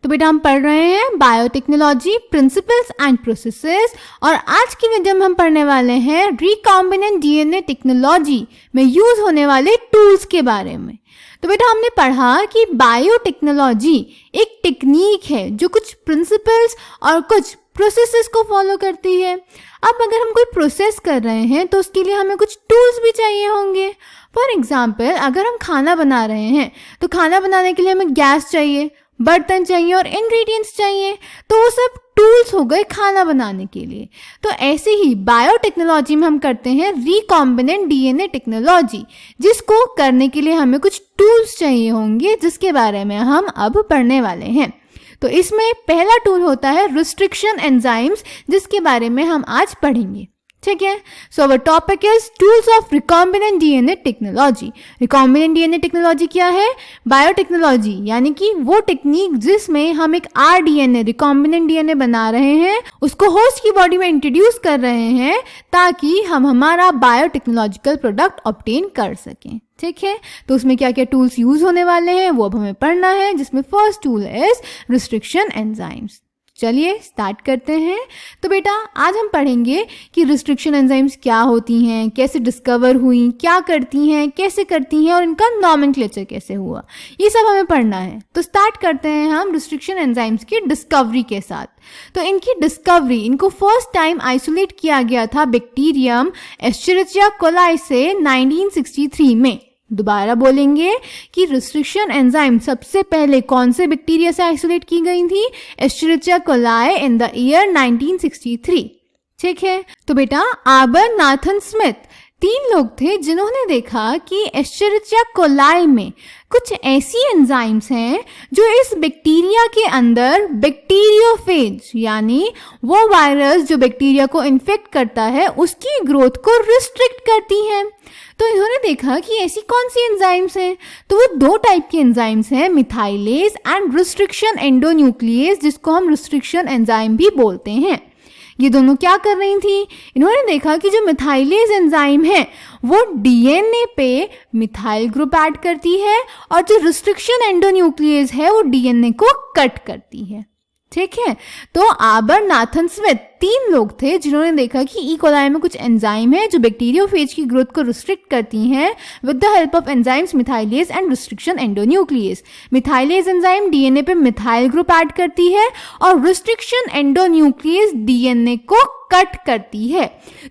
तो बेटा हम पढ़ रहे हैं बायोटेक्नोलॉजी प्रिंसिपल्स एंड प्रोसेसेस और आज की वीडियो में हम पढ़ने वाले हैं रिकॉम्बिनेंट डीएनए टेक्नोलॉजी में यूज होने वाले टूल्स के बारे में। तो बेटा हमने पढ़ा कि बायोटेक्नोलॉजी एक टेक्निक है जो कुछ प्रिंसिपल्स और कुछ प्रोसेसेस को फॉलो करती है। अब अगर हम कोई प्रोसेस कर रहे हैं तो उसके लिए हमें कुछ टूल्स भी चाहिए होंगे। फॉर एग्जाम्पल अगर हम खाना बना रहे हैं तो खाना बनाने के लिए हमें गैस चाहिए, बर्तन चाहिए और इंग्रेडिएंट्स चाहिए, तो वो सब टूल्स हो गए खाना बनाने के लिए। तो ऐसे ही बायोटेक्नोलॉजी में हम करते हैं रिकॉम्बिनेंट डीएनए टेक्नोलॉजी, जिसको करने के लिए हमें कुछ टूल्स चाहिए होंगे जिसके बारे में हम अब पढ़ने वाले हैं। तो इसमें पहला टूल होता है रिस्ट्रिक्शन एंजाइम्स, जिसके बारे में हम आज पढ़ेंगे। ठीक है, so our topic is tools of recombinant DNA technology. Recombinant DNA technology क्या है? बायोटेक्नोलॉजी यानी कि वो टेक्निक जिसमें हम एक आरडीएनए रिकॉम्बिनेंट डीएनए बना रहे हैं, उसको होस्ट की बॉडी में इंट्रोड्यूस कर रहे हैं ताकि हम हमारा बायोटेक्नोलॉजिकल प्रोडक्ट ऑब्टेन कर सकें। ठीक है, तो उसमें क्या क्या टूल्स यूज होने वाले हैं वो अब हमें पढ़ना है, जिसमें first tool is restriction enzymes. चलिए स्टार्ट करते हैं। तो बेटा आज हम पढ़ेंगे कि रिस्ट्रिक्शन एंजाइम्स क्या होती हैं, कैसे डिस्कवर हुई, क्या करती हैं, कैसे करती हैं और इनका नॉमेनक्लेचर कैसे हुआ, ये सब हमें पढ़ना है। तो स्टार्ट करते हैं हम रिस्ट्रिक्शन एंजाइम्स की डिस्कवरी के साथ। तो इनकी डिस्कवरी, इनको फर्स्ट टाइम आइसोलेट किया गया था बैक्टीरियम एस्चेरिचिया कोलाई से 1963 में। दोबारा बोलेंगे कि रिस्ट्रिक्शन एंजाइम सबसे पहले कौन से बैक्टीरिया से आइसोलेट की गई थी? Escherichia coli in the year 1963। ठीक है, तो बेटा आर्बर नाथन स्मिथ 3 लोग थे जिन्होंने देखा कि एस्चेरिचिया कोलाई में कुछ ऐसी एंजाइम्स हैं जो इस बैक्टीरिया के अंदर बैक्टीरियोफेज यानी वो वायरस जो बैक्टीरिया को इन्फेक्ट करता है उसकी ग्रोथ को रिस्ट्रिक्ट करती हैं। तो इन्होंने देखा कि ऐसी कौन सी एंजाइम्स हैं, तो वो 2 टाइप की एंजाइम्स हैं, मिथाइलेज एंड रिस्ट्रिक्शन एंडोन्यूक्लियेज, जिसको हम रिस्ट्रिक्शन एंजाइम भी बोलते हैं। ये दोनों क्या कर रही थी? इन्होंने देखा कि जो मिथाइलेज एंजाइम है वो डीएनए पे मिथाइल ग्रुप ऐड करती है और जो रिस्ट्रिक्शन एंडोन्यूक्लियेज है वो डीएनए को कट करती है। ठीक है, तो आर्बर नाथन स्मिथ 3 लोग थे जिन्होंने देखा कि ई कोलाई में कुछ एंजाइम है जो बैक्टीरियोफेज की ग्रोथ को रिस्ट्रिक्ट करती हैं with the help of enzymes methylase and restriction endonuclease. Methylase enzyme DNA पे मिथाइल ग्रुप ऐड करती है और रिस्ट्रिक्शन एंडोन्यूक्लियेज डीएनए को कट करती है।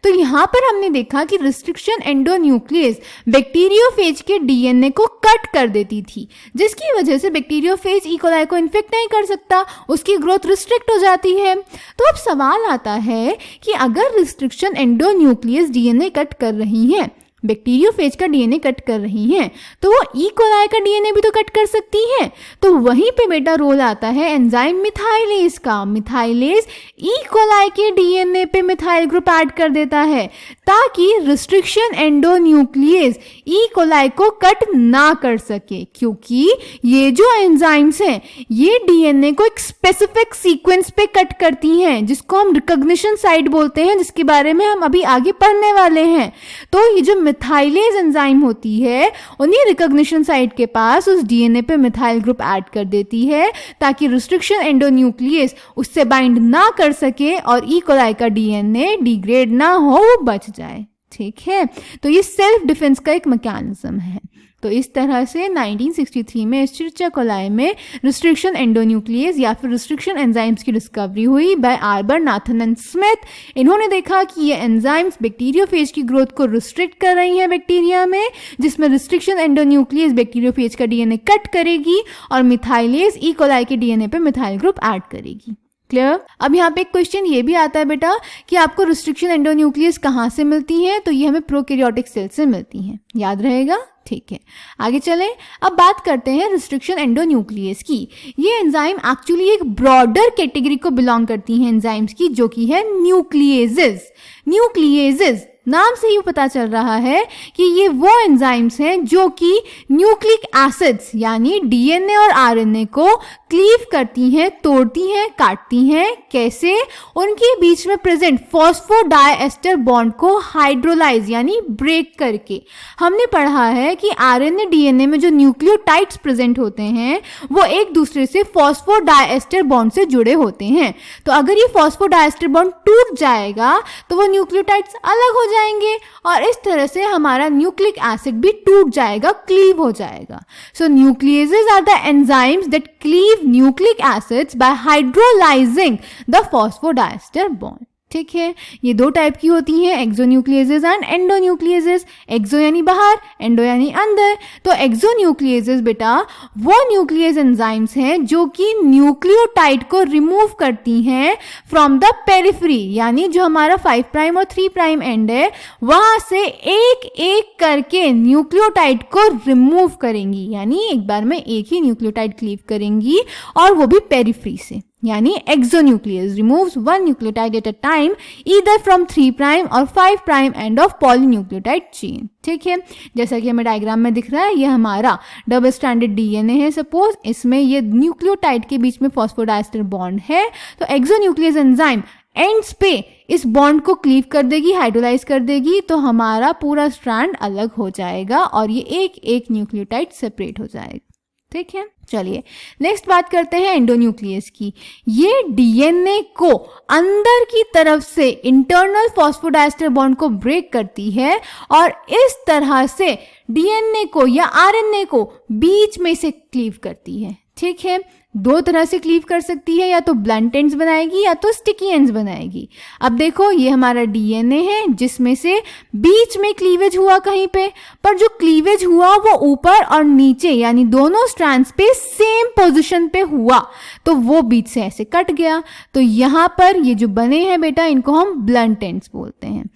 तो यहाँ पर हमने देखा कि रिस्ट्रिक्शन एंडोन्यूक्लियेज बैक्टीरियोफेज के डीएनए को कट कर देती थी, जिसकी वजह से बैक्टीरियोफेज ई कोलाई को इन्फेक्ट नहीं कर सकता, उसकी ग्रोथ रिस्ट्रिक्ट हो जाती है। तो अब सवाल आता है कि अगर रिस्ट्रिक्शन एंडोन्यूक्लियस डीएनए कट कर रही हैं, बैक्टीरियोफेज का डीएनए कट कर रही हैं, तो वो ई कोलाई का डीएनए भी तो कट कर सकती हैं। तो वहीं पे बेटा रोल आता है एंजाइम मिथाइलेज का। मिथाइलेज ई कोलाई के डीएनए पे मिथाइल ग्रुप ऐड कर देता है ताकि रिस्ट्रिक्शन एंडोन्यूक्लियेज ई कोलाई को कट ना कर सके, क्योंकि ये जो एंजाइम्स हैं ये डीएनए को एक स्पेसिफिक सीक्वेंस पे कट करती हैं, जिसको हम रिकॉग्निशन साइट बोलते हैं, जिसके बारे में हम अभी आगे पढ़ने वाले हैं। तो ये जो मिथाइलेज एंजाइम होती है उन्हीं रिकॉग्निशन साइट के पास उस डीएनए पे मिथाइल ग्रुप ऐड कर देती है ताकि रिस्ट्रिक्शन एंडोन्यूक्लियस उससे बाइंड ना कर सके और ई कोलाई का डीएनए डिग्रेड ना हो, वो बच जाए। ठीक है, तो ये सेल्फ डिफेंस का एक मैकेनिज्म है। तो इस तरह से 1963 में एस्चेरिचिया कोलाई में रिस्ट्रिक्शन एंडोन्यूक्लियेज या फिर रिस्ट्रिक्शन एंजाइम्स की डिस्कवरी हुई by Arber Nathan and Smith. इन्होंने देखा कि ये एंजाइम्स बैक्टीरियोफेज की ग्रोथ को रिस्ट्रिक्ट कर रही हैं बैक्टीरिया में, जिसमें रिस्ट्रिक्शन एंडोन्यूक्लियस बैक्टीरियोफेज का डीएनए कट करेगी और मिथाइलेज ई कोलाई के डीएनए पे मिथाइल ग्रुप ऐड करेगी। क्लियर? अब यहाँ पे एक क्वेश्चन ये भी आता है बेटा कि आपको रिस्ट्रिक्शन एंडोन्यूक्लियस कहाँ से मिलती हैं? तो ये हमें प्रोकैरियोटिक सेल से मिलती हैं, याद रहेगा। ठीक है, आगे चलें। अब बात करते हैं रिस्ट्रिक्शन एंडोन्यूक्लियस की। ये एंजाइम एक्चुअली एक ब्रॉडर कैटेगरी को बिलोंग करती हैं एंजाइम्स की, जो कि है न्यूक्लियेजेस। न्यूक्लियेजेस नाम से ही पता चल रहा है कि ये वो एंजाइम्स हैं जो कि न्यूक्लिक एसिड्स यानी डीएनए और आरएनए को क्लीव करती हैं, तोड़ती हैं, काटती हैं। कैसे? उनके बीच में प्रेजेंट फॉस्फोडाइएस्टर बॉन्ड को हाइड्रोलाइज यानी ब्रेक करके। हमने पढ़ा है कि आरएनए डीएनए में जो न्यूक्लियोटाइड्स प्रेजेंट होते हैं वो एक दूसरे से फॉस्फोडाइएस्टर बॉन्ड से जुड़े होते हैं। तो अगर ये फॉस्फोडाइएस्टर बॉन्ड टूट जाएगा तो वो न्यूक्लियोटाइड्स अलग हो जाएंगे और इस तरह से हमारा न्यूक्लिक एसिड भी टूट जाएगा, क्लीव हो जाएगा। So nucleases are the enzymes that cleave nucleic acids by hydrolysing the phosphodiester bond. ठीक है, ये दो टाइप की होती हैं, एक्सोन्यूक्लियेजेस एंड एंडोन्यूक्लियेजेस। एक्सो यानी बाहर, एंडो यानी अंदर। तो एक्सोन्यूक्लियेजेस बेटा वो न्यूक्लियस एंजाइम्स हैं जो कि न्यूक्लियोटाइड को रिमूव करती हैं फ्रॉम द पेरिफेरी, यानी जो हमारा 5 प्राइम और 3 प्राइम एंड है वहां से एक एक करके न्यूक्लियोटाइड को रिमूव करेंगी, यानी एक बार में एक ही न्यूक्लियोटाइड क्लीव करेंगी और वो भी पेरिफेरी से। यानी exonuclease removes one nucleotide at a time either from 3 prime और 5 prime end of polynucleotide chain. ठीक है, जैसा कि हमें डायग्राम में दिख रहा है, ये हमारा डबल स्ट्रैंडेड डीएनए है। सपोज इसमें ये न्यूक्लियोटाइड के बीच में फॉस्फोडाइएस्टर बॉन्ड है, तो एक्सोन्यूक्लियस एंजाइम एंड्स पे इस बॉन्ड को क्लीव कर देगी, हाइड्रोलाइज कर देगी, तो हमारा पूरा स्ट्रैंड अलग हो जाएगा और ये एक एक न्यूक्लियोटाइड सेपरेट हो जाएगा। ठीक है, चलिए नेक्स्ट बात करते हैं एंडोन्यूक्लियस की। ये डीएनए को अंदर की तरफ से इंटरनल फॉस्फोडाइएस्टर बॉन्ड को ब्रेक करती है और इस तरह से डीएनए को या आरएनए को बीच में से क्लीव करती है। ठीक है, दो तरह से क्लीव कर सकती है, या तो ब्लंट एंड्स बनाएगी या तो स्टिकी एंड्स बनाएगी। अब देखो ये हमारा डीएनए है जिसमें से बीच में क्लीवेज हुआ कहीं पे, पर जो क्लीवेज हुआ वो ऊपर और नीचे यानी दोनों स्ट्रैंड्स पे सेम पोजीशन पे हुआ, तो वो बीच से ऐसे कट गया। तो यहाँ पर ये जो बने हैं बेटा इनको हम ब्लंट एंड्स बोलते हैं।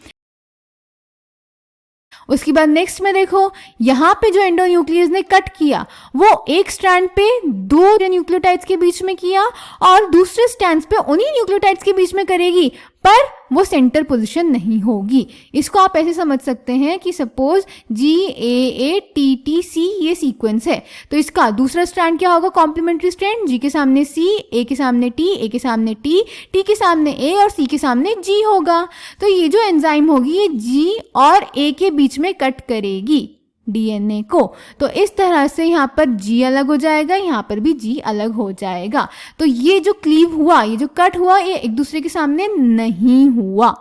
उसके बाद नेक्स्ट में देखो यहाँ पे जो एंडोन्यूक्लियस ने कट किया वो एक स्ट्रैंड पे दो न्यूक्लियोटाइड्स के बीच में किया और दूसरे स्ट्रैंड्स पे उन्हीं न्यूक्लियोटाइड्स के बीच में करेगी, पर वो सेंटर पोजीशन नहीं होगी। इसको आप ऐसे समझ सकते हैं कि सपोज GAATTC ये सीक्वेंस है, तो इसका दूसरा स्ट्रैंड क्या होगा? Complementary strand. G के सामने C, A के सामने T, A के सामने T, T के सामने A और C के सामने G होगा। तो ये जो एंजाइम होगी ये G और A के बीच में कट करेगी डीएनए को, तो इस तरह से यहाँ पर G अलग हो जाएगा, यहाँ पर भी G अलग हो जाएगा। तो ये जो क्लीव हुआ, ये जो कट हुआ, ये एक दूसरे के सामने नहीं हुआ।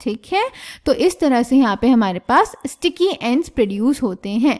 ठीक है, तो इस तरह से यहाँ पे हमारे पास स्टिकी एंड्स प्रोड्यूस होते हैं।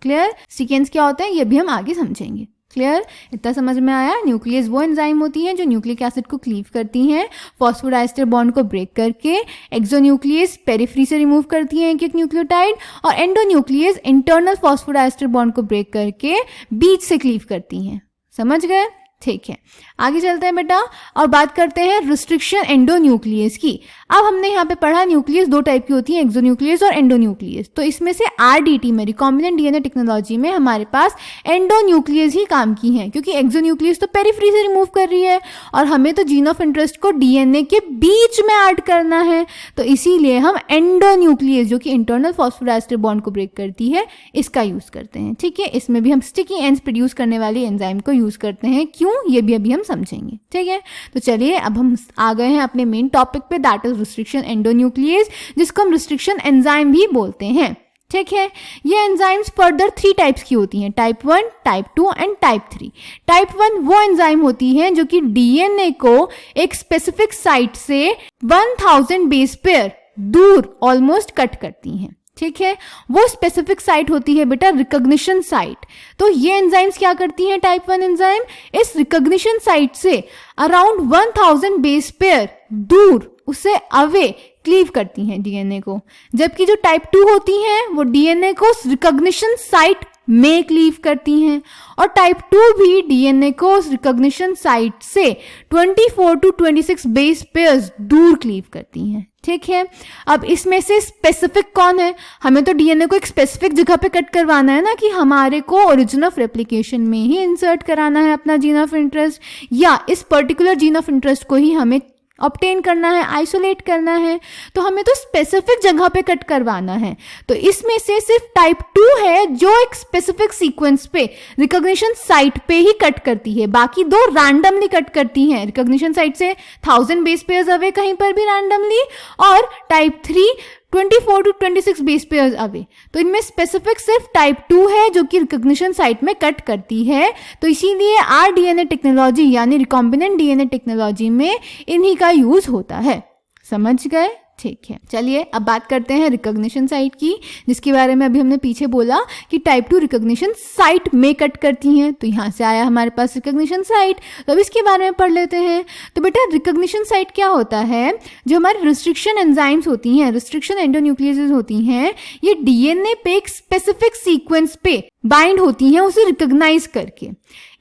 क्लियर? स्टिकी एंड्स क्या होते हैं ये भी हम आगे समझेंगे। क्लियर? इतना समझ में आया? न्यूक्लियस वो एंजाइम होती हैं जो न्यूक्लिक एसिड को क्लीव करती हैं फॉस्फोडाइएस्टर बॉन्ड को ब्रेक करके। एक्सोन्यूक्लियस पेरिफेरी से रिमूव करती हैं एक एक न्यूक्लियोटाइड, और एंडोन्यूक्लियस इंटरनल फॉस्फोडाइएस्टर बॉन्ड को ब्रेक करके बीच से क्लीव करती हैं। समझ गए? ठीक है, आगे चलते हैं बेटा और बात करते हैं रिस्ट्रिक्शन एंडोन्यूक्लियस की। अब हमने यहाँ पे पढ़ा न्यूक्लियस दो टाइप की होती है, एक्सोन्यूक्लियस और एंडोन्यूक्लियस। तो इसमें से RDT में, रिकॉम्बिनेंट डीएनए टेक्नोलॉजी में, हमारे पास एंडोन्यूक्लियस ही काम की है, क्योंकि एक्सोन्यूक्लियस तो पेरिफेरी से रिमूव कर रही है और हमें तो जीन ऑफ इंटरेस्ट को डीएनए के बीच में ऐड करना है, तो इसीलिए हम एंडोन्यूक्लियस जो कि इंटरनल फॉस्फोडाइएस्टर बॉन्ड को ब्रेक करती है इसका यूज करते हैं। ठीक है, इसमें भी हम स्टिकी एंड्स प्रोड्यूस करने वाली एंजाइम को यूज करते हैं। क्यों, ये भी अभी हम समझेंगे। ठीक है, तो चलिए अब हम आ गए हैं अपने मेन टॉपिक पे, दैट इज रिस्ट्रिक्शन एंडोन्यूक्लियस, जिसको हम रिस्ट्रिक्शन एंजाइम भी बोलते हैं। ठीक है, ये एंजाइम्स फर्दर 3 टाइप्स की होती हैं, type 1, type 2 and type 3। Type 1 वो एंजाइम होती है जो कि डीएनए को एक स्पेसिफिक साइट से 1000 बेस पेयर दूर ऑलमोस्ट कट करती हैं। ठीक है, वो स्पेसिफिक साइट होती है बेटा रिकॉग्निशन साइट। तो ये एंजाइम्स क्या करती हैं? टाइप 1 एंजाइम इस रिकॉग्निशन साइट से अराउंड 1000 बेस पेयर दूर, उससे अवे क्लीव करती हैं डीएनए को, जबकि जो टाइप 2 होती हैं वो डीएनए को रिकॉग्निशन साइट में क्लीव करती हैं, और टाइप 2 भी डीएनए को रिकॉग्निशन साइट से 24 to 26 बेस पेयर्स दूर क्लीव करती हैं। ठीक है, अब इसमें से स्पेसिफिक कौन है? हमें तो डीएनए को एक स्पेसिफिक जगह पे कट करवाना है ना, कि हमारे को ओरिजिन ऑफ रेप्लिकेशन में ही इंसर्ट कराना है अपना जीन ऑफ इंटरेस्ट, या इस पर्टिकुलर जीन ऑफ इंटरेस्ट को ही हमें ऑब्टेन करना है, आइसोलेट करना है, तो हमें तो स्पेसिफिक जगह पे कट करवाना है। तो इसमें से सिर्फ टाइप 2 है जो एक स्पेसिफिक सीक्वेंस पे रिकॉग्निशन साइट पे ही कट करती है, बाकी दो रैंडमली कट करती हैं, रिकॉग्निशन साइट से 1000 बेस पेयर्स अवे कहीं पर भी रैंडमली, और type 3 24 to 26 base pairs away. तो इनमें स्पेसिफिक सिर्फ टाइप 2 है जो कि रिकॉग्निशन साइट में कट करती है। तो इसीलिए आरडीएनए टेक्नोलॉजी यानी रिकॉम्बिनेंट डीएनए टेक्नोलॉजी में इन्हीं का यूज होता है। समझ गए? ठीक है, चलिए अब बात करते हैं रिकॉग्निशन साइट की, जिसके बारे में अभी हमने पीछे बोला कि टाइप 2 रिकॉग्निशन साइट में कट करती हैं। तो यहाँ से आया हमारे पास रिकॉग्निशन साइट, तो अब इसके बारे में पढ़ लेते हैं। तो बेटा रिकॉग्निशन साइट क्या होता है? जो हमारी रिस्ट्रिक्शन एंजाइम्स होती हैं, रिस्ट्रिक्शन एंडोन्यूक्लियसेस होती हैं, ये डीएनए पे एक स्पेसिफिक सीक्वेंस पे बाइंड होती हैं उसे रिकॉग्नाइज करके।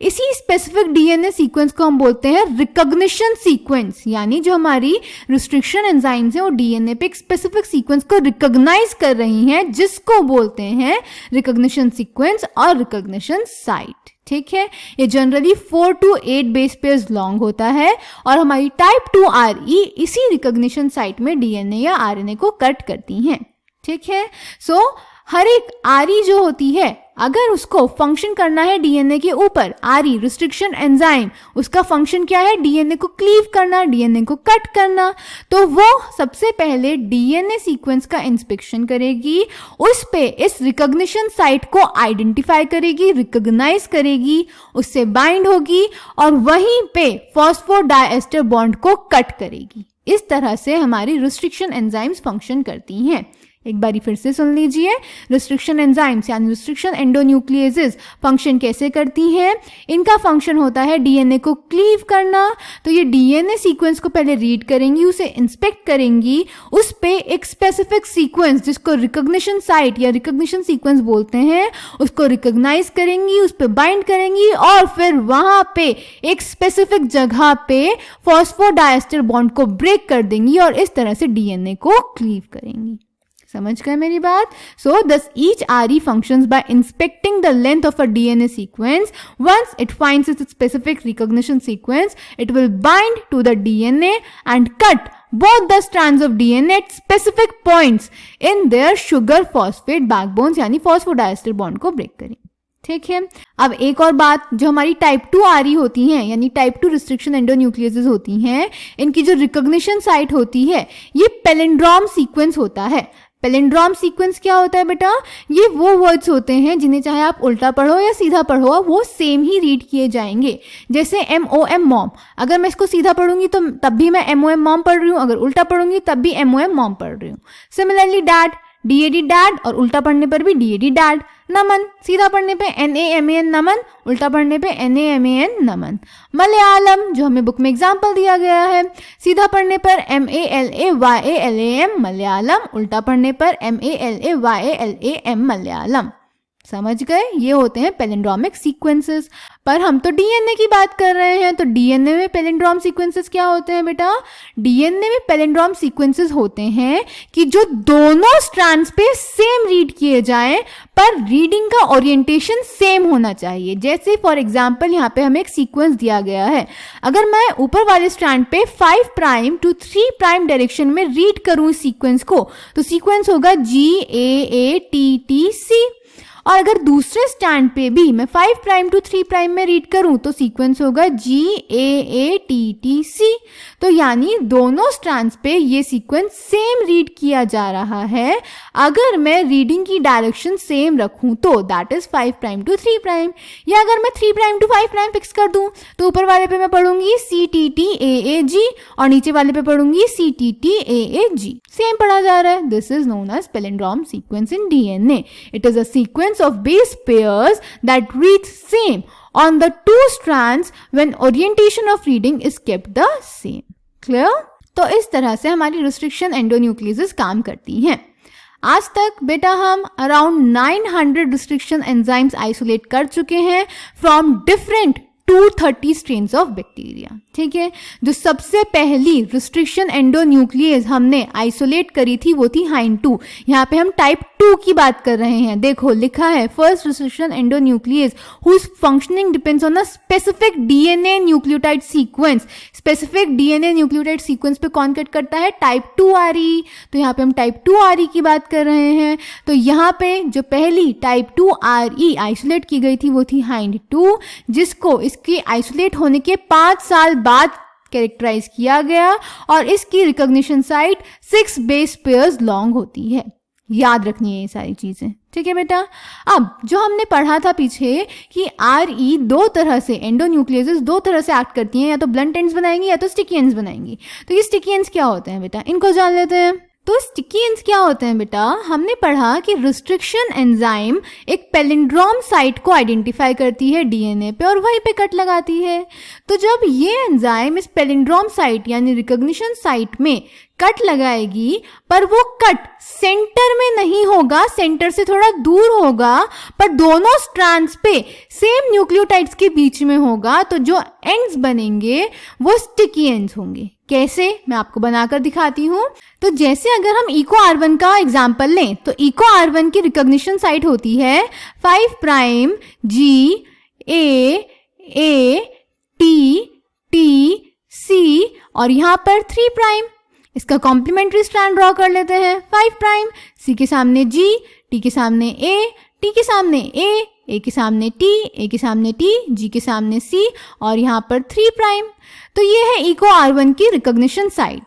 इसी स्पेसिफिक डीएनए सीक्वेंस को हम बोलते हैं रिकॉग्निशन सीक्वेंस, यानी जो हमारी रिस्ट्रिक्शन एंजाइम्स हैं वो डीएनए पे एक स्पेसिफिक सीक्वेंस को रिकॉग्नाइज कर रही हैं, जिसको बोलते हैं रिकॉग्निशन सीक्वेंस और रिकॉग्निशन साइट। ठीक है, ये generally 4 to 8 base pairs long होता है और हमारी टाइप 2 आरई इसी रिकॉग्निशन साइट में डीएनए या आरएनए को कट करती हैं। ठीक है, सो हर एक आरई जो होती है, अगर उसको फंक्शन करना है डीएनए के ऊपर, आरई रिस्ट्रिक्शन एंजाइम, उसका फंक्शन क्या है? डीएनए को क्लीव करना, डीएनए को कट करना। तो वो सबसे पहले डीएनए सीक्वेंस का इंस्पेक्शन करेगी, उस पे इस रिकॉग्निशन साइट को आइडेंटिफाई करेगी, रिकॉग्नाइज करेगी, उससे बाइंड होगी और वहीं पे फॉस्फोडाइएस्टर बॉन्ड को कट करेगी। इस तरह से हमारी रिस्ट्रिक्शन एंजाइम्स फंक्शन करती हैं। एक बारी फिर से सुन लीजिए, रिस्ट्रिक्शन एंजाइम्स यानी रिस्ट्रिक्शन एंडोन्यूक्लियसेस फंक्शन कैसे करती हैं? इनका फंक्शन होता है डीएनए को क्लीव करना। तो ये डीएनए सीक्वेंस को पहले रीड करेंगी, उसे इंस्पेक्ट करेंगी, उस पे एक स्पेसिफिक सीक्वेंस जिसको रिकॉग्निशन साइट या रिकॉग्निशन सीक्वेंस बोलते हैं, उसको रिकॉग्नाइज करेंगी, उस पे बाइंड करेंगी और फिर वहां पे एक स्पेसिफिक जगह पे फॉस्फोडाइएस्टर बॉन्ड को ब्रेक कर देंगी और इस तरह से डीएनए को क्लीव करेंगी। समझ गए मेरी बात? So thus each RE functions by inspecting the length of a DNA sequence. Once it finds its specific recognition sequence, it will bind to the DNA and cut both the strands of DNA at specific points in their sugar phosphate backbones, यानी phosphodiester bond को break करेंगे। ठीक है, अब एक और बात, जो हमारी टाइप 2 आरई होती हैं यानी टाइप 2 रिस्ट्रिक्शन एंडोन्यूक्लियसेस होती हैं, इनकी जो रिकॉग्निशन साइट होती है ये पैलिंड्रोम सीक्वेंस होता है। पैलिंड्रोम सीक्वेंस क्या होता है बेटा? ये वो वर्ड्स होते हैं जिन्हें चाहे आप उल्टा पढ़ो या सीधा पढ़ो, वो सेम ही रीड किए जाएंगे। जैसे MOM मॉम, अगर मैं इसको सीधा पढ़ूंगी तो तब भी मैं MOM मॉम पढ़ रही हूँ, अगर उल्टा पढ़ूंगी तब भी MOM मॉम पढ़ रही हूँ। सिमिलरली डैड, DAD डैड, और उल्टा पढ़ने पर भी DAD डैड। नमन, सीधा पढ़ने पे NAMAN नमन, उल्टा पढ़ने पे NAMAN नमन। मलयालम, जो हमें बुक में एग्जाम्पल दिया गया है, सीधा पढ़ने पर MALAYALAM मलयालम, उल्टा पढ़ने पर MALAYALAM मलयालम। समझ गए? ये होते हैं पैलिंड्रोमिक सीक्वेंसेस। पर हम तो डीएनए की बात कर रहे हैं, तो डीएनए में पैलिंड्रोम सीक्वेंसेस क्या होते हैं बेटा? डीएनए में पैलिंड्रोम सीक्वेंसेस होते हैं कि जो दोनों स्ट्रैंड्स पे सेम रीड किए जाएं, पर रीडिंग का ओरिएंटेशन सेम होना चाहिए। जैसे फॉर एग्जांपल यहाँ पे हमें एक सीक्वेंस दिया गया है, अगर मैं ऊपर वाले स्ट्रैंड पे 5 प्राइम टू 3 प्राइम डायरेक्शन में रीड करूं इस सीक्वेंस को, तो सीक्वेंस होगा GAATTC। और अगर दूसरे स्टैंड पे भी मैं 5 प्राइम टू 3 प्राइम में रीड करूं तो सीक्वेंस होगा GAATTC। तो यानी दोनों स्ट्रैंड्स पे ये सीक्वेंस सेम रीड किया जा रहा है। अगर मैं रीडिंग की डायरेक्शन सेम रखूं तो that is 5 prime to 3 prime, या अगर मैं 3 प्राइम टू 5 प्राइम फिक्स कर दूं तो ऊपर वाले पे मैं पढ़ूंगी CTTAAG और नीचे वाले पे पढ़ूंगी CTTAAG। सेम पढ़ा जा रहा है। This is known as palindrome sequence in DNA. It is a sequence of base pairs that read same on the two strands when orientation of reading is kept the same. Clear? तो इस तरह से हमारी restriction एंडोन्यूक्लियसेस काम करती हैं। आज तक बेटा हम अराउंड 900 रिस्ट्रिक्शन एंजाइम्स आइसोलेट कर चुके हैं from different 230 strains of bacteria. ठीक है, जो सबसे पहली रिस्ट्रिक्शन एंडोन्यूक्लियस हमने आइसोलेट करी थी वो थी HIND2। यहाँ पे हम टाइप 2 की बात कर रहे हैं। देखो लिखा है first restriction endonuclease whose functioning depends on a specific DNA nucleotide sequence. Specific DNA nucleotide sequence पे कौन कट करता है? Type 2RE। तो यहाँ पे हम टाइप 2RE की बात कर रहे हैं। तो यहाँ पे जो पहली टाइप 2RE आइसोलेट की गई थी वो थी HIND2, जिसको इसके आइसोलेट होने के 5 साल बाद कैरेक्टराइज किया गया और इसकी recognition site 6 base pairs long होती है। याद रखनी है ये सारी चीजें। ठीक है बेटा, अब जो हमने पढ़ा था पीछे कि RE दो तरह से, एंडोन्यूक्लियसेस दो तरह से एक्ट करती हैं, या तो ब्लंट एंड्स बनाएंगी या तो स्टिकी एंड्स बनाएंगी। तो ये स्टिकी एंड्स क्या होते हैं बेटा, इनको जान लेते हैं। तो स्टिकी एंड्स क्या होते हैं बेटा, हमने पढ़ा कि रिस्ट्रिक्शन एंजाइम एक पैलिंड्रोम साइट को आइडेंटिफाई करती है डीएनए पे और वहीं पे कट लगाती है। तो जब ये एंजाइम इस पैलिंड्रोम साइट यानी रिकॉग्निशन साइट में कट लगाएगी, पर वो कट सेंटर में नहीं होगा, सेंटर से थोड़ा दूर होगा, पर दोनों स्ट्रैंड्स पे सेम न्यूक्लियोटाइड्स के बीच में होगा, तो जो एंड्स बनेंगे वो स्टिकी एंड्स होंगे। कैसे, मैं आपको बनाकर दिखाती हूँ। तो जैसे अगर हम EcoR1 का एग्जाम्पल लें, तो EcoR1 की रिकॉग्निशन साइट होती है 5 prime G A T T C और यहाँ पर 3 प्राइम। इसका कॉम्प्लीमेंट्री स्ट्रैंड ड्रॉ कर लेते हैं। 5 प्राइम, C के सामने G, T के सामने A, T के सामने A के सामने T, A के सामने T, G के सामने C और यहाँ पर 3 प्राइम। तो ये है EcoR1 की रिकॉग्निशन साइट।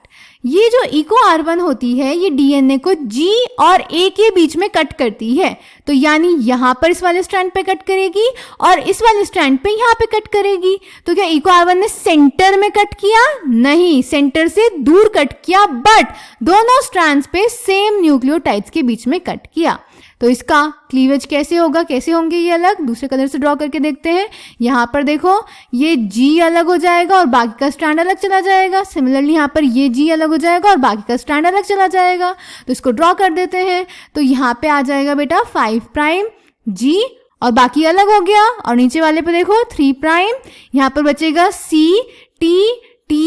ये जो EcoR1 होती है ये डीएनए को G और A के बीच में कट करती है। तो यानी यहाँ पर इस वाले स्ट्रैंड पे कट करेगी और इस वाले स्ट्रैंड पे यहाँ पे कट करेगी। तो क्या EcoR1 ने सेंटर में कट किया? नहीं, सेंटर से दूर कट किया, बट दोनों स्ट्रैंड्स पे सेम न्यूक्लियोटाइड्स के बीच में कट किया। तो इसका क्लीवेज कैसे होगा, कैसे होंगे ये अलग, दूसरे कलर से ड्रॉ करके देखते हैं। यहाँ पर देखो ये G अलग हो जाएगा और बाकी का स्ट्रैंड अलग चला जाएगा। सिमिलरली यहाँ पर ये G अलग हो जाएगा और बाकी का स्ट्रैंड अलग चला जाएगा। तो इसको ड्रॉ कर देते हैं। तो यहाँ पे आ जाएगा बेटा 5 प्राइम G और बाकी अलग हो गया, और नीचे वाले पे देखो 3 प्राइम, यहाँ पर बचेगा C T T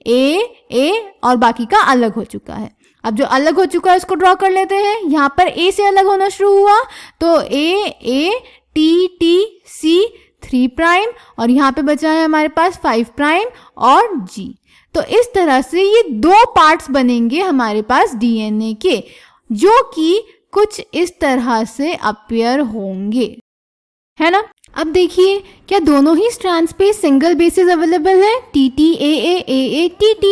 A और बाकी का अलग हो चुका है। अब जो अलग हो चुका है उसको ड्रॉ कर लेते हैं। यहाँ पर A से अलग होना शुरू हुआ, तो A T T C 3 prime और यहाँ पे बचा है हमारे पास 5 प्राइम और G। तो इस तरह से ये 2 पार्ट्स बनेंगे हमारे पास डीएनए के, जो कि कुछ इस तरह से अपीयर होंगे, है ना। अब देखिए, क्या दोनों ही स्ट्रैंड्स पे सिंगल बेसिस अवेलेबल है, TT AA TT।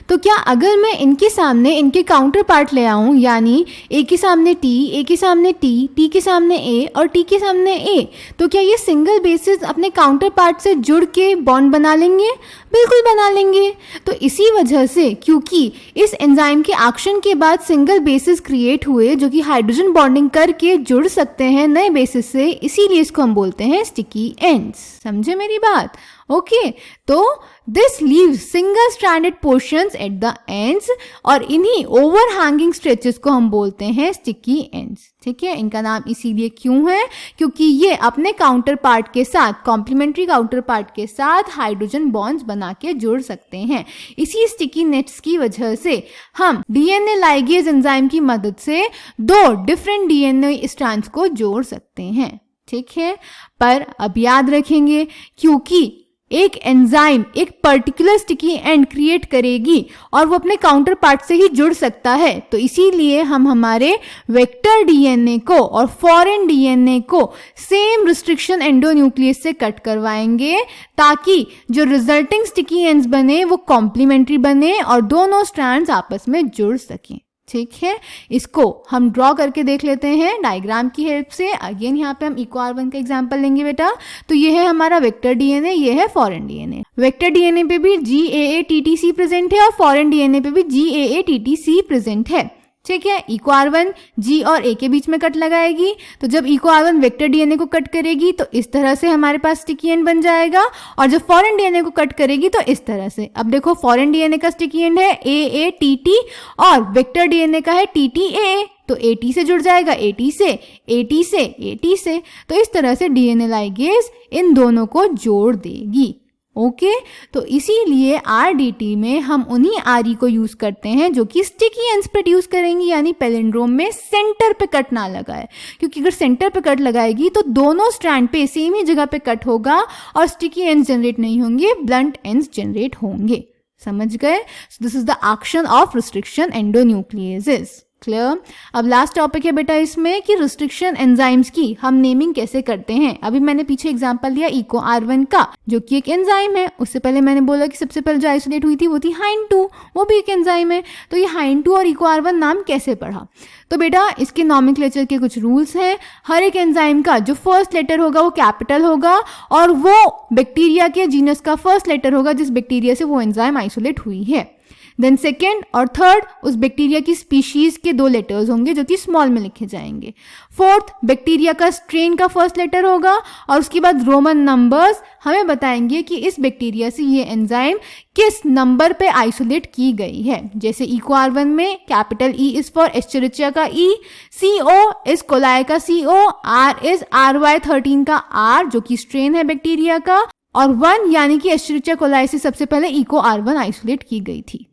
तो क्या अगर मैं इनके सामने इनके काउंटर पार्ट ले आऊं, यानी A के सामने T, A के सामने T, T के सामने A और T के सामने A, तो क्या ये सिंगल बेसिस अपने काउंटर पार्ट से जुड़ के बॉन्ड बना लेंगे? बिल्कुल बना लेंगे। तो इसी वजह से, क्योंकि इस एंजाइम के एक्शन के बाद सिंगल बेसिस क्रिएट हुए जो कि हाइड्रोजन बॉन्डिंग करके जुड़ सकते हैं नए बेसिस से, इसीलिए इसको हम बोलते हैं स्टिकी एंड्स। समझे मेरी बात? ओके, तो this leaves single stranded portions at the ends और इन्हीं ओवरहैंगिंग स्ट्रेचेस को हम बोलते हैं स्टिकी एंड्स। ठीक है, इनका नाम इसीलिए क्यों है, क्योंकि ये अपने काउंटर पार्ट के साथ, कॉम्प्लीमेंट्री काउंटर पार्ट के साथ हाइड्रोजन बॉन्ड्स बना के जुड़ सकते हैं। इसी स्टिकी नेट्स की वजह से हम डीएनए लाइगेज एंजाइम की मदद से 2 डिफरेंट डीएनए स्ट्रैंड्स को जोड़ सकते हैं। ठीक है, पर अब याद रखेंगे, क्योंकि एक एंजाइम एक पर्टिकुलर स्टिकी एंड क्रिएट करेगी और वो अपने काउंटर पार्ट से ही जुड़ सकता है, तो इसीलिए हम हमारे वेक्टर डीएनए को और फॉरेन डीएनए को सेम रिस्ट्रिक्शन एंडोन्यूक्लियस से कट करवाएंगे, ताकि जो रिजल्टिंग स्टिकी एंड्स बने वो कॉम्प्लीमेंट्री बने और दोनों स्ट्रैंड्स आपस में जुड़ सकें। ठीक है, इसको हम ड्रॉ करके देख लेते हैं डायग्राम की हेल्प से। अगेन यहाँ पे हम EcoR1 का एग्जांपल लेंगे बेटा। तो ये है हमारा वेक्टर डीएनए, ये है फॉरेन डीएनए। वेक्टर डीएनए पे भी GAATTC प्रेजेंट है और फॉरेन डीएनए पे भी GAATTC प्रेजेंट है। ठीक है, EcoR1 G और A के बीच में कट लगाएगी। तो जब EcoR1 वेक्टर डीएनए को कट करेगी तो इस तरह से हमारे पास स्टिकी एंड बन जाएगा, और जब फॉरेन डीएनए को कट करेगी तो इस तरह से। अब देखो, फॉरेन डीएनए का स्टिकी एंड है AATT और वेक्टर डीएनए का है TTAA। तो AT से जुड़ जाएगा, AT से, AT से, AT से। तो इस तरह से DNA लाइगेज इन दोनों को जोड़ देगी। ओके तो इसीलिए RDT में हम उन्हीं RE को यूज करते हैं जो कि स्टिकी एंड्स प्रोड्यूस करेंगी, यानी पैलिंड्रोम में सेंटर पे कट ना लगाए, क्योंकि अगर सेंटर पे कट लगाएगी तो दोनों स्ट्रैंड पे सेम ही जगह पे कट होगा और स्टिकी एंड्स जनरेट नहीं होंगे, ब्लंट एंड्स जनरेट होंगे। समझ गए? So this is the action of restriction endonucleases. Clear? अब लास्ट टॉपिक है बेटा इसमें कि रिस्ट्रिक्शन एंजाइम्स की हम नेमिंग कैसे करते हैं। अभी मैंने पीछे एग्जांपल लिया इको R1 का, जो कि एक एंजाइम है। उससे पहले मैंने बोला कि सबसे पहले जो आइसोलेट हुई थी वो थी HIND2, वो भी एक एंजाइम है। तो ये HIND2 और इको R1 नाम कैसे पढ़ा? तो बेटा इसके नॉमेनक्लेचर के कुछ रूल्स हैं। हर एक एंजाइम का जो फर्स्ट लेटर होगा वो कैपिटल होगा और वो बैक्टीरिया के जीनस का फर्स्ट लेटर होगा जिस बैक्टीरिया से वो एंजाइम आइसोलेट हुई है। देन सेकेंड और थर्ड उस बैक्टीरिया की स्पीशीज के 2 लेटर्स होंगे जो कि स्मॉल में लिखे जाएंगे। फोर्थ बैक्टीरिया का स्ट्रेन का फर्स्ट लेटर होगा और उसके बाद रोमन नंबर्स हमें बताएंगे कि इस बैक्टीरिया से ये एंजाइम किस नंबर पे आइसोलेट की गई है। जैसे इको R1 में capital E is for Escherichia का E, CO इज कोलाई का CO, R इज RY13 का R जो कि स्ट्रेन है बैक्टीरिया का, और 1 यानी कि एस्चेरिचिया कोलाई से सबसे पहले इको R1 आइसोलेट की गई थी।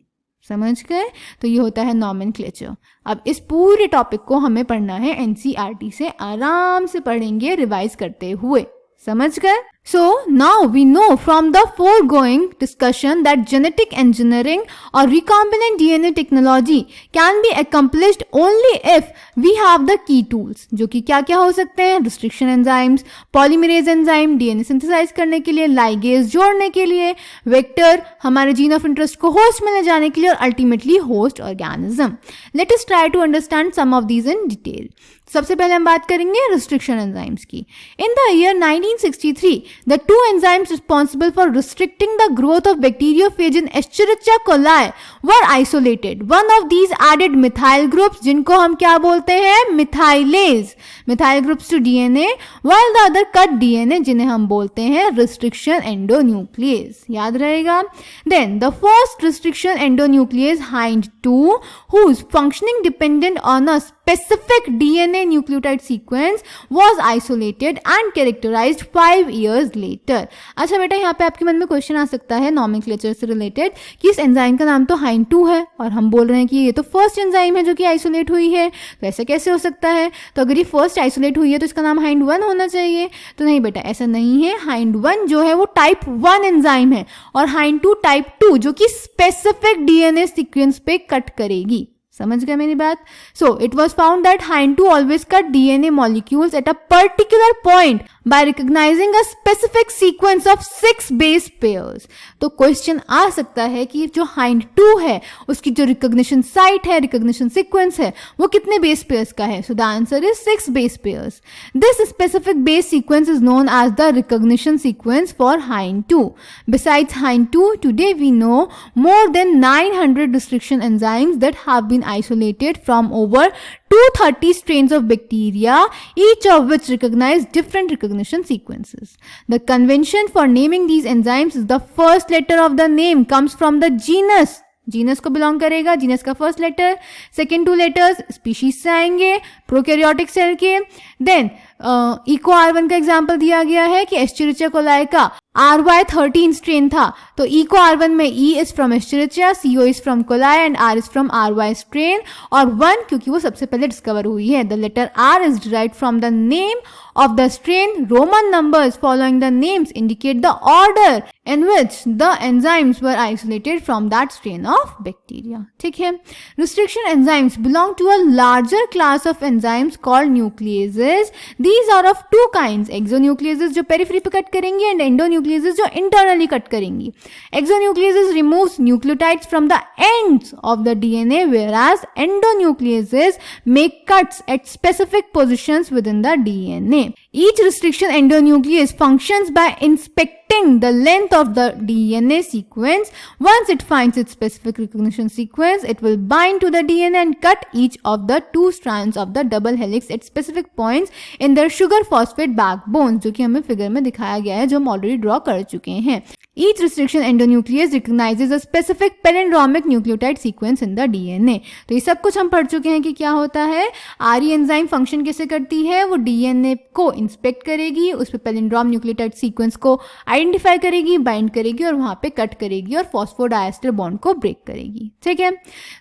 समझ गए? तो ये होता है नॉमेनक्लेचर। अब इस पूरे टॉपिक को हमें पढ़ना है NCERT से, आराम से पढ़ेंगे रिवाइज करते हुए। समझ गए? So now we know from the foregoing discussion that genetic engineering or recombinant DNA technology can be accomplished only if we have the key tools, जो कि क्या क्या हो सकते हैं? Restriction enzymes, polymerase enzyme DNA synthesize करने के लिए, लाइगेज जोड़ने के लिए, वेक्टर हमारे जीन ऑफ इंटरेस्ट को होस्ट में ले जाने के लिए, और ultimately host organism. Let us try to understand some of these in detail. सबसे पहले हम बात करेंगे रिस्ट्रिक्शन एंजाइम्स की। In the year 1963 the 2 enzymes responsible for restricting the growth of bacteriophage in Escherichia coli were isolated. One of these added methyl groups, जिनको हम क्या बोलते हैं? Methylase, methyl groups to DNA, while the other cut DNA, जिन्हें हम बोलते हैं restriction endonuclease। याद रहेगा? Then the first restriction endonuclease HIND2, whose functioning depended on a specific DNA nucleotide sequence, was isolated and characterized 5 years later। अच्छा बेटा यहाँ पे आपके मन में क्वेश्चन आ सकता है नॉमेनक्लेचर से रिलेटेड कि इस एंजाइम का नाम तो HIND2 है और हम बोल रहे हैं कि ये तो फर्स्ट एंजाइम है जो कि आइसोलेट हुई है, तो ऐसा कैसे हो सकता है? तो अगर ये फर्स्ट आइसोलेट हुई है तो इसका नाम HIND1 होना चाहिए। तो नहीं बेटा, ऐसा नहीं है। HIND1 जो है वो टाइप 1 एंजाइम है और HIND2 टाइप 2 जो कि स्पेसिफिक DNA सीक्वेंस पे कट करेगी। समझ गए मेरी बात? So it was found that HIND2 always cut DNA molecules at a particular point by recognizing a specific sequence of 6 base pairs। तो क्वेश्चन आ सकता है कि जो HIND2 है उसकी जो रिकॉग्निशन साइट है, रिकॉग्निशन सीक्वेंस है, वो कितने बेस पेयर्स का है? So the answer is 6 base pairs। This specific base sequence is known as the recognition sequence for HIND2। Besides HIND2, today we know more than 900 restriction enzymes that have been isolated from over 230 strains of bacteria, each of which recognize different recognition sequences. The convention for naming these enzymes is the first letter of the name comes from the genus। Genus को belong करेगा, genus का first letter, second 2 letters species से आएंगे, prokaryotic cell के। Then Eco R1 का example दिया गया है कि एस्चेरिचिया कोलाई का RY13 स्ट्रेन था, तो इको R1 में E is from Escherichia, CO is from coli and R is from RY strain, और 1 क्योंकि वो सबसे पहले डिस्कवर हुई है। The letter R is derived from the name of the strain. Roman numbers following the names indicate the order in which the enzymes were isolated from that strain of bacteria। ठीक है? Restriction enzymes belong to a larger class of enzymes called nucleases। These are of 2 kinds, exonucleases जो periphery पे cut करेंगी and endonucleases जो internally cut करेंगी। Exonucleases removes nucleotides from the ends of the DNA, whereas endonucleases make cuts at specific positions within the DNA। Each restriction endonuclease functions by inspecting the length of the DNA sequence. Once it finds its specific recognition sequence, it will bind to the DNA and cut each of the 2 strands of the double helix at specific points in their sugar phosphate backbones, जो कि हमें figure में दिखाया गया है, जो हम already draw कर चुके हैं। Each restriction endonuclease recognizes a specific palindromic nucleotide sequence in the DNA. तो ये सब कुछ हम पढ़ चुके हैं कि क्या होता है. RE एंजाइम फंक्शन कैसे करती है, वो DNA को इंस्पेक्ट करेगी, उस पर पैलिंड्रोम न्यूक्लियोटाइड सीक्वेंस को आइडेंटिफाई करेगी, बाइंड करेगी और वहाँ पे कट करेगी और फॉस्फोडाइएस्टर बॉन्ड को ब्रेक करेगी. ठीक है.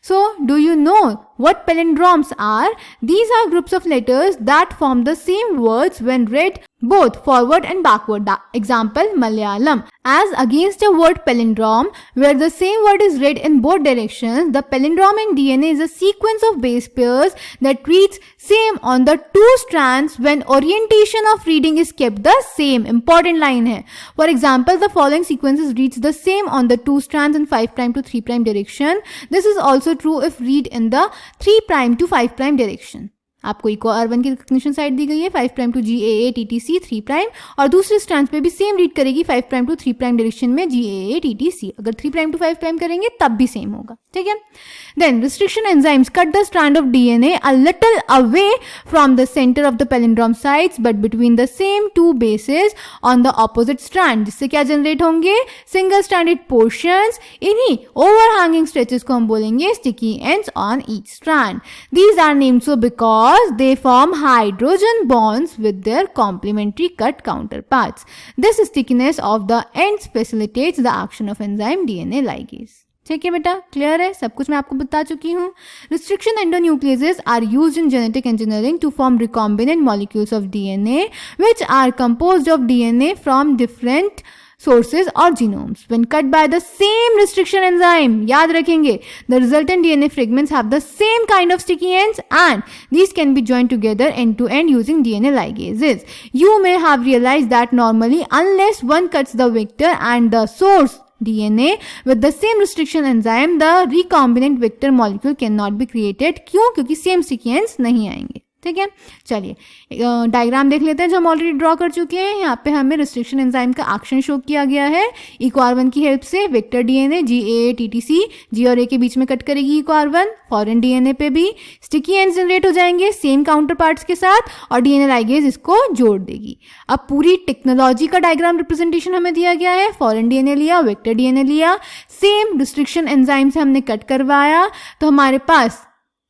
So do you know what palindromes are? These are groups of letters that form the same words when read both forward and backward. Example, Malayalam. As against a word palindrome, where the same word is read in both directions, the palindrome in DNA is a sequence of base pairs that reads same on the two strands when orientation of reading is kept the same. Important line hai. For example, the following sequences reads the same on the two strands in 5' to 3' direction. This is also true if read in the 3' to 5' direction. आपको eco R1 की recognition side दी गई है 5' to GAA TTC 3' और दूसरे strand पे भी same read करेगी 5' to 3' direction में GAA TTC. अगर 3' टू 5' करेंगे तब भी सेम होगा. ठीक है. Then restriction enzymes cut the strand of DNA a little away from the center of the palindrome sites but between the same two bases on the opposite strand. जिससे क्या generate होंगे, single stranded portions. इन्हीं overhanging stretches को हम बोलेंगे sticky ends on each strand. These are named so because they form hydrogen bonds with their complementary cut counterparts. This stickiness of the ends facilitates the action of enzyme DNA ligase. ठीक है बेटा, clear है, सब कुछ मैं आपको बता चुकी हूँ. Restriction endonucleases are used in genetic engineering to form recombinant molecules of DNA which are composed of DNA from different sources or genomes. When cut by the same restriction enzyme, याद रखेंगे, the resultant DNA fragments have the same kind of sticky ends and these can be joined together end to end using DNA ligases. You may have realized that normally unless one cuts the vector and the source DNA with the same restriction enzyme, the recombinant vector molecule cannot be created. क्यों? क्योंकि same sticky ends नहीं आएंगे. ठीक है. चलिए diagram देख लेते हैं जो हम ऑलरेडी ड्रॉ कर चुके हैं. यहाँ पे हमें रिस्ट्रिक्शन एंजाइम का एक्शन शो किया गया है. इको R1 की हेल्प से vector DNA GAA TTC G और A के बीच में कट करेगी इको R1. फॉरेन डीएनए पे भी स्टिकी एंड्स जनरेट हो जाएंगे सेम काउंटर पार्ट्स के साथ और डीएनए लाइगेज इसको जोड़ देगी. अब पूरी टेक्नोलॉजी का डायग्राम रिप्रेजेंटेशन हमें दिया गया है. फॉरेन डीएनए लिया, वेक्टर डीएनए लिया, सेम रिस्ट्रिक्शन एंजाइम से हमने कट करवाया तो हमारे पास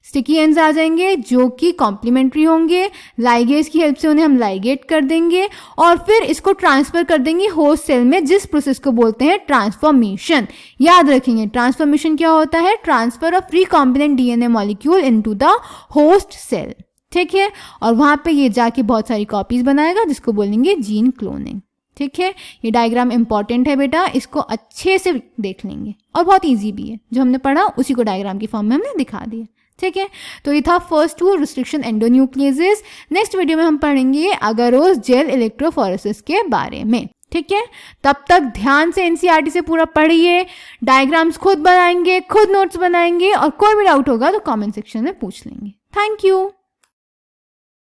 स्टिकी एंड्स आ जाएंगे जो कि कॉम्प्लीमेंट्री होंगे. लाइगेज की हेल्प से उन्हें हम लाइगेट कर देंगे और फिर इसको ट्रांसफर कर देंगे होस्ट सेल में, जिस प्रोसेस को बोलते हैं ट्रांसफॉर्मेशन. याद रखेंगे ट्रांसफॉर्मेशन क्या होता है, transfer of recombinant DNA molecule into the host cell. ठीक है. और वहां पे ये जाके बहुत सारी कॉपीज बनाएगा जिसको बोलेंगे जीन क्लोनिंग. ठीक है. ये डायग्राम इंपॉर्टेंट है बेटा, इसको अच्छे से देख लेंगे और बहुत ईजी भी है. जो हमने पढ़ा उसी को डायग्राम की फॉर्म में हमने दिखा दिया. ठीक है. तो ये था first two restriction endonucleases. Next video में हम पढ़ेंगे अगरोस जेल इलेक्ट्रोफोरेसिस के बारे में. ठीक है. तब तक ध्यान से एनसीईआरटी से पूरा पढ़िए, डायग्राम्स खुद बनाएंगे, खुद नोट्स बनाएंगे और कोई भी डाउट होगा तो कमेंट सेक्शन में पूछ लेंगे. Thank you.